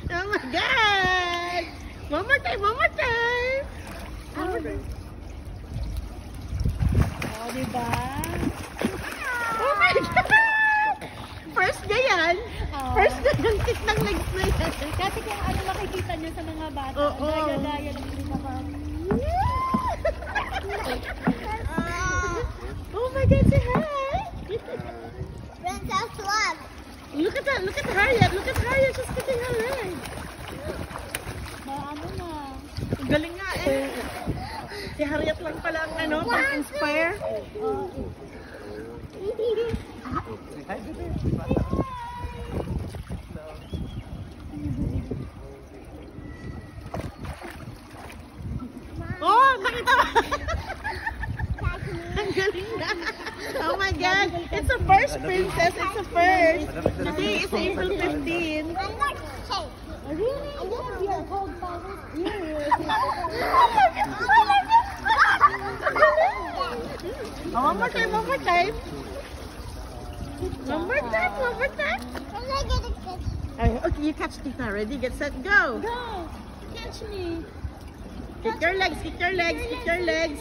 Oh my God! One more time, one more time! Oh, diba? Oh my God! First day yan! Oh. First day yung kick ng legs na yan. Kasi kung ano makikita nyo sa mga bata, Oo. gaya-gaya lang sila pa. Oh my God, say hi! Princess Love. Look at that, look at Harriet, look at Harriet, she's kicking her leg. Ano na? Galing nga eh. Si Harriet lang pala ang ano, pang-inspire. Oh, nakita mo? Ang galing na. Oh my God. It's a first, princess. It's a first. Today is April 15. I'm not safe. Really? I know you're cold powers. Oh, one more time, one more time. One more time, one more time. I'm not gonna catch. Okay, you catch Tita. Ready, get set, go. Go! Catch me! Kick your legs, kick your legs, kick your legs.